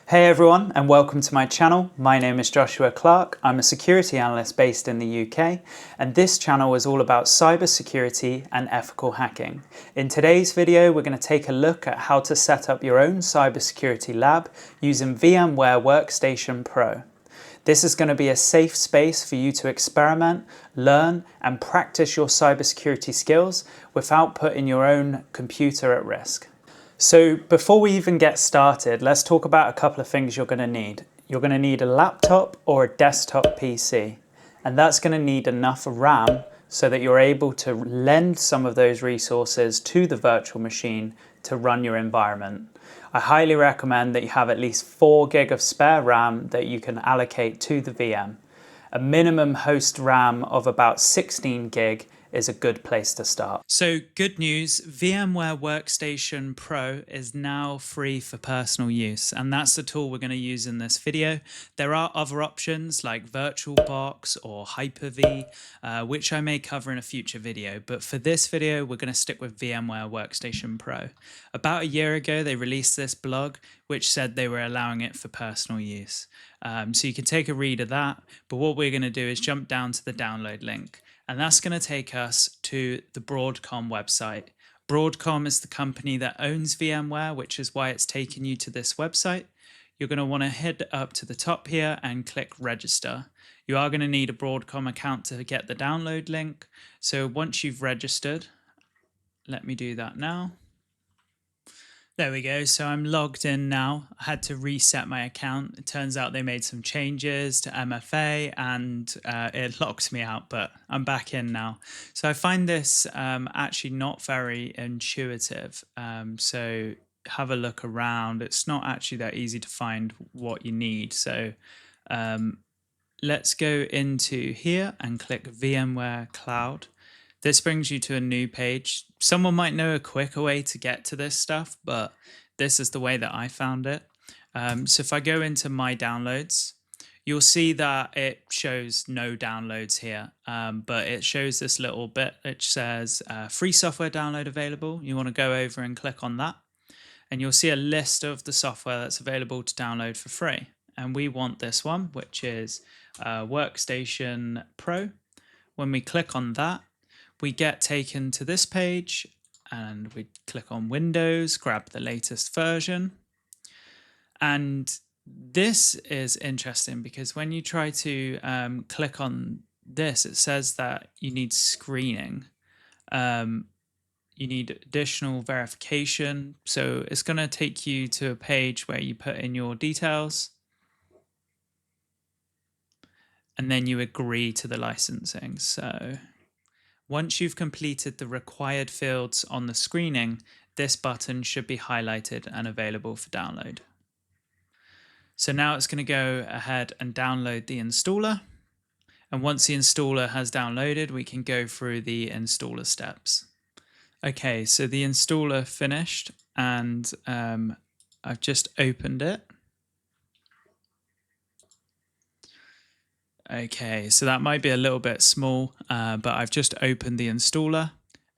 Hey everyone, and welcome to my channel. My name is Joshua Clark. I'm a security analyst based in the UK, and this channel is all about cybersecurity and ethical hacking. In today's video, we're going to take a look at how to set up your own cybersecurity lab using VMware Workstation Pro. This is going to be a safe space for you to experiment, learn, and practice your cybersecurity skills without putting your own computer at risk. So before we even get started, let's talk about a couple of things you're going to need. You're going to need a laptop or a desktop PC, and that's going to need enough RAM so that you're able to lend some of those resources to the virtual machine to run your environment. I highly recommend that you have at least 4 gig of spare RAM that you can allocate to the VM. A minimum host RAM of about 16 gig is a good place to start. So good news, VMware Workstation Pro is now free for personal use, and that's the tool we're going to use in this video. There are other options like VirtualBox or Hyper-V, which I may cover in a future video, but for this video we're going to stick with VMware Workstation Pro. About a year ago they released this blog which said they were allowing it for personal use. So you can take a read of that, but what we're going to do is jump down to the download link. And that's going to take us to the Broadcom website. Broadcom is the company that owns VMware, which is why it's taken you to this website. You're going to want to head up to the top here and click register. You are going to need a Broadcom account to get the download link. So once you've registered, let me do that now. There we go. So I'm logged in now. I had to reset my account. It turns out they made some changes to MFA and it locked me out, but I'm back in now. So I find this actually not very intuitive. So have a look around. It's not actually that easy to find what you need. So let's go into here and click VMware Cloud. This brings you to a new page. Someone might know a quicker way to get to this stuff, but this is the way that I found it. So if I go into my downloads, you'll see that it shows no downloads here, but it shows this little bit which says free software download available. You want to go over and click on that, and you'll see a list of the software that's available to download for free. And we want this one, which is Workstation Pro. When we click on that, we get taken to this page and we click on Windows, grab the latest version. And this is interesting because when you try to click on this, it says that you need screening. You need additional verification. So it's going to take you to a page where you put in your details and then you agree to the licensing. So once you've completed the required fields on the screening, this button should be highlighted and available for download. So now it's going to go ahead and download the installer. And once the installer has downloaded, we can go through the installer steps. Okay, so the installer finished and I've just opened it. Okay, so that might be a little bit small, but I've just opened the installer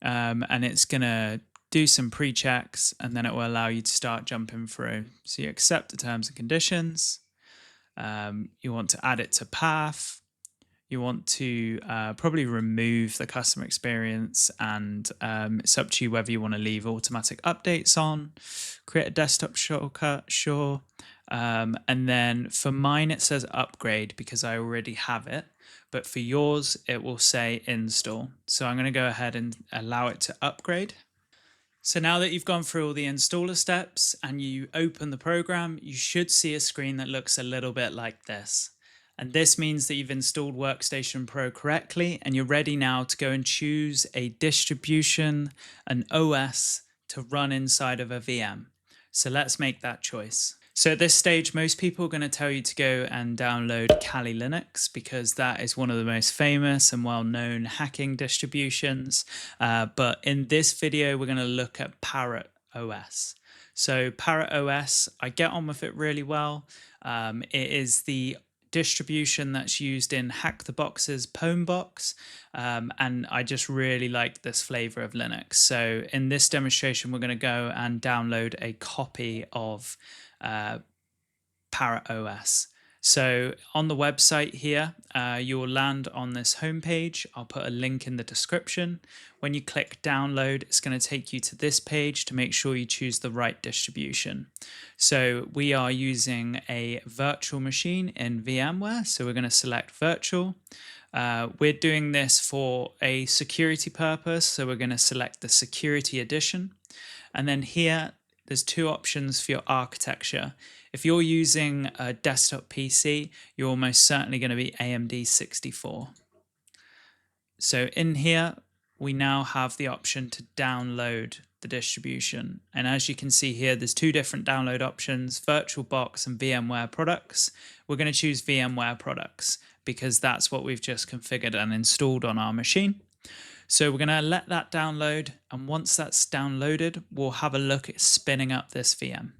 and it's going to do some pre-checks and then it will allow you to start jumping through. So you accept the terms and conditions. You want to add it to path. You want to probably remove the customer experience, and it's up to you whether you want to leave automatic updates on, create a desktop shortcut, sure. And then for mine, it says upgrade because I already have it, but for yours, it will say install. So I'm going to go ahead and allow it to upgrade. So now that you've gone through all the installer steps and you open the program, you should see a screen that looks a little bit like this. And this means that you've installed Workstation Pro correctly and you're ready now to go and choose a distribution, an OS to run inside of a VM. So let's make that choice. So at this stage, most people are going to tell you to go and download Kali Linux because that is one of the most famous and well-known hacking distributions. But in this video, we're going to look at Parrot OS. So Parrot OS, I get on with it really well. It is the distribution that's used in Hack the Box's Pwnbox, and I just really like this flavor of Linux. So in this demonstration, we're going to go and download a copy of Parrot OS. So on the website here, you'll land on this homepage. I'll put a link in the description. When you click download, it's going to take you to this page to make sure you choose the right distribution. So we are using a virtual machine in VMware. So we're going to select virtual. We're doing this for a security purpose. So we're going to select the security edition. And then here, there's two options for your architecture. If you're using a desktop PC, you're almost certainly going to be AMD 64. So in here, we now have the option to download the distribution. And as you can see here, there's two different download options, VirtualBox and VMware Products. We're going to choose VMware Products because that's what we've just configured and installed on our machine. So we're going to let that download, and once that's downloaded, we'll have a look at spinning up this VM.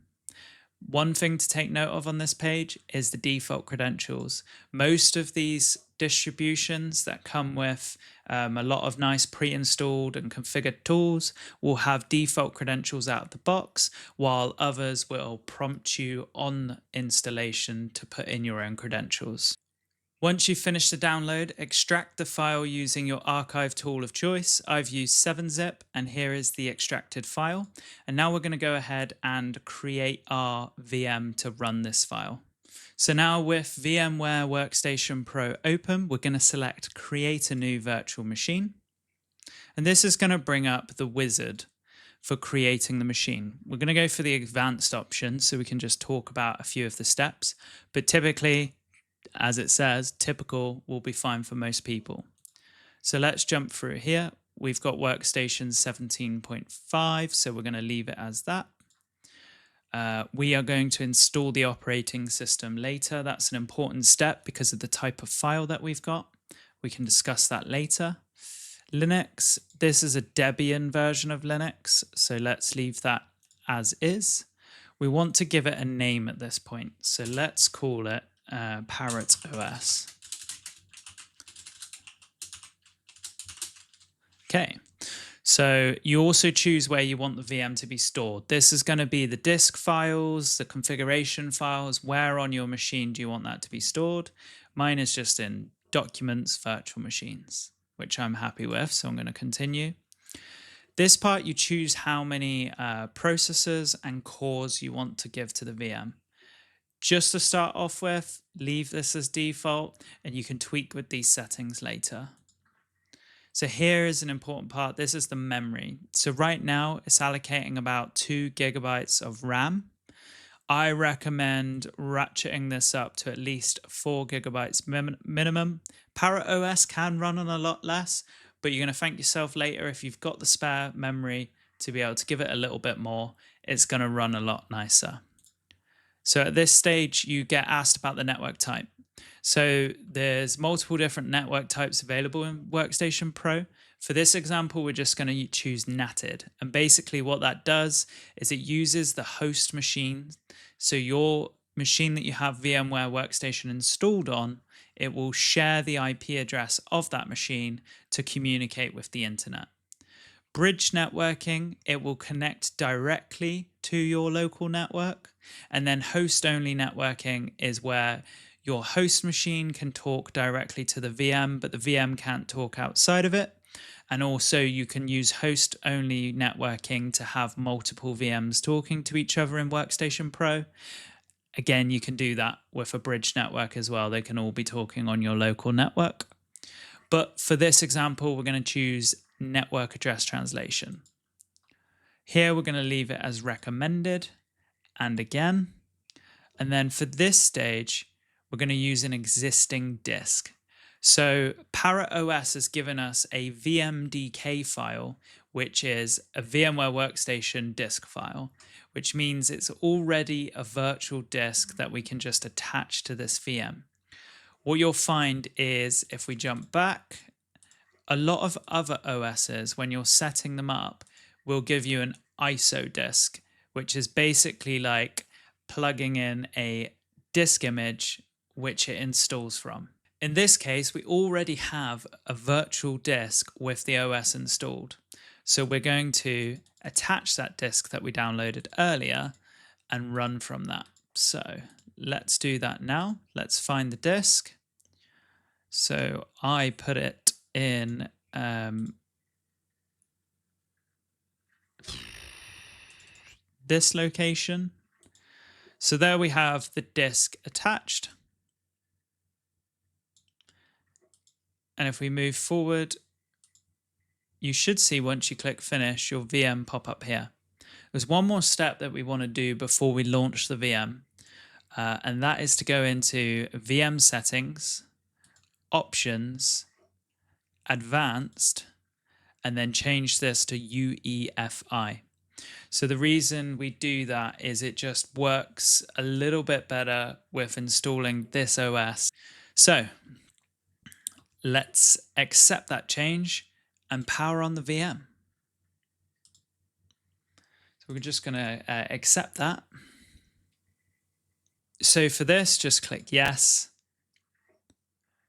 One thing to take note of on this page is the default credentials. Most of these distributions that come with a lot of nice pre-installed and configured tools will have default credentials out of the box, while others will prompt you on installation to put in your own credentials. Once you've finished the download, extract the file using your archive tool of choice. I've used 7-zip, and here is the extracted file. And now we're going to go ahead and create our VM to run this file. So now with VMware Workstation Pro open, we're going to select Create a New Virtual Machine. And this is going to bring up the wizard for creating the machine. We're going to go for the advanced option so we can just talk about a few of the steps. But typically, as it says, typical will be fine for most people. So let's jump through here. We've got workstation 17.5, so we're going to leave it as that. We are going to install the operating system later. That's an important step because of the type of file that we've got. We can discuss that later. Linux, this is a Debian version of Linux, so let's leave that as is. We want to give it a name at this point, so let's call it Parrot OS. Okay, so you also choose where you want the VM to be stored. This is going to be the disk files, the configuration files. Where on your machine do you want that to be stored? Mine is just in Documents, Virtual Machines, which I'm happy with, so I'm going to continue. This part, you choose how many processors and cores you want to give to the VM. Just to start off with, leave this as default, and you can tweak with these settings later. So here is an important part. This is the memory. So right now, it's allocating about 2 gigabytes of RAM. I recommend ratcheting this up to at least 4 gigabytes minimum. Parrot OS can run on a lot less, but you're going to thank yourself later if you've got the spare memory to be able to give it a little bit more. It's going to run a lot nicer. So at this stage, you get asked about the network type. So there's multiple different network types available in Workstation Pro. For this example, we're just going to choose NATed. And basically what that does is it uses the host machine. So your machine that you have VMware Workstation installed on, it will share the IP address of that machine to communicate with the internet. Bridge networking, it will connect directly to your local network. And then host-only networking is where your host machine can talk directly to the VM, but the VM can't talk outside of it. And also you can use host-only networking to have multiple VMs talking to each other in Workstation Pro. Again, you can do that with a bridge network as well. They can all be talking on your local network. But for this example, we're going to choose network address translation. Here we're going to leave it as recommended, and again. And then for this stage, we're going to use an existing disk. So Parrot OS has given us a VMDK file, which is a VMware Workstation disk file, which means it's already a virtual disk that we can just attach to this VM. What you'll find is if we jump back, a lot of other OSs, when you're setting them up, will give you an ISO disk, which is basically like plugging in a disk image which it installs from. In this case, we already have a virtual disk with the OS installed. So we're going to attach that disk that we downloaded earlier and run from that. So let's do that now. Let's find the disk. So I put it in this location. So there we have the disk attached. And if we move forward, you should see once you click finish, your VM pop up here. There's one more step that we want to do before we launch the VM. And that is to go into VM settings, options, advanced, and then change this to UEFI. So the reason we do that is it just works a little bit better with installing this OS. So let's accept that change and power on the VM. So we're just going to accept that. So for this, just click yes.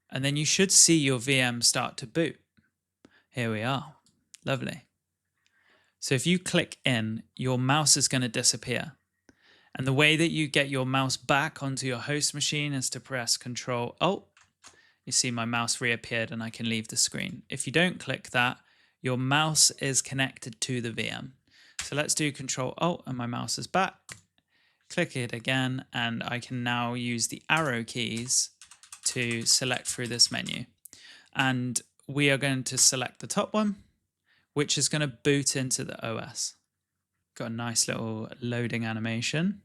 And then you should see your VM start to boot. Here we are. Lovely. So if you click in, your mouse is going to disappear. And the way that you get your mouse back onto your host machine is to press Control-Alt. You see my mouse reappeared and I can leave the screen. If you don't click that, your mouse is connected to the VM. So let's do Control-Alt and my mouse is back. Click it again and I can now use the arrow keys to select through this menu. And we are going to select the top one, which is going to boot into the OS. Got a nice little loading animation.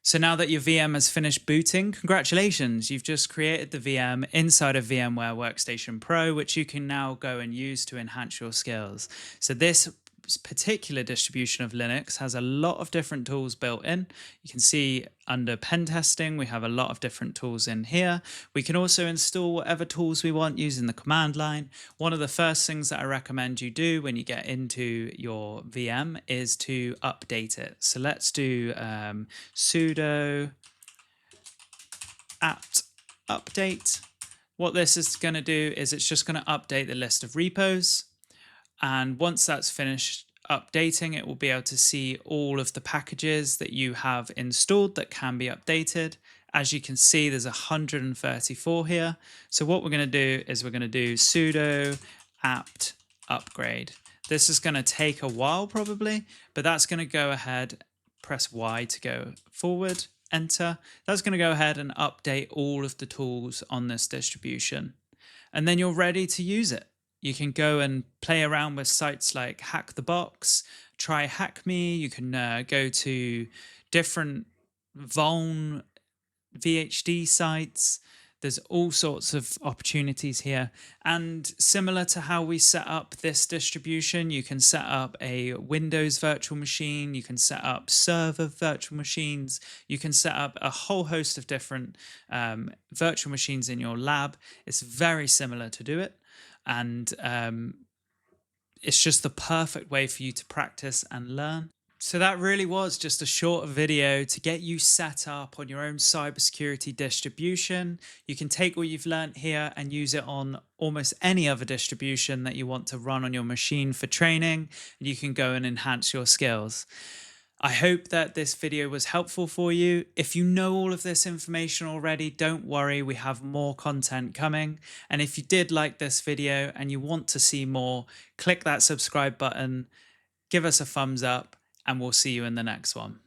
So now that your VM has finished booting, congratulations, you've just created the VM inside of VMware Workstation Pro, which you can now go and use to enhance your skills. So this particular distribution of Linux has a lot of different tools built in. You can see under pen testing, we have a lot of different tools in here. We can also install whatever tools we want using the command line. One of the first things that I recommend you do when you get into your VM is to update it. So let's do sudo apt update. What this is going to do is it's just going to update the list of repos. And once that's finished updating, it will be able to see all of the packages that you have installed that can be updated. As you can see, there's 134 here. So what we're going to do is we're going to do sudo apt upgrade. This is going to take a while probably, but that's going to go ahead, press Y to go forward, enter. That's going to go ahead and update all of the tools on this distribution. And then you're ready to use it. You can go and play around with sites like Hack the Box, try Hack Me. You can go to different Vuln VHD sites. There's all sorts of opportunities here. And similar to how we set up this distribution, you can set up a Windows virtual machine. You can set up server virtual machines. You can set up a whole host of different virtual machines in your lab. It's very similar to do it. And it's just the perfect way for you to practice and learn. So that really was just a short video to get you set up on your own cybersecurity distribution. You can take what you've learned here and use it on almost any other distribution that you want to run on your machine for training, and you can go and enhance your skills. I hope that this video was helpful for you. If you know all of this information already, don't worry, we have more content coming. And if you did like this video and you want to see more, click that subscribe button, give us a thumbs up, and we'll see you in the next one.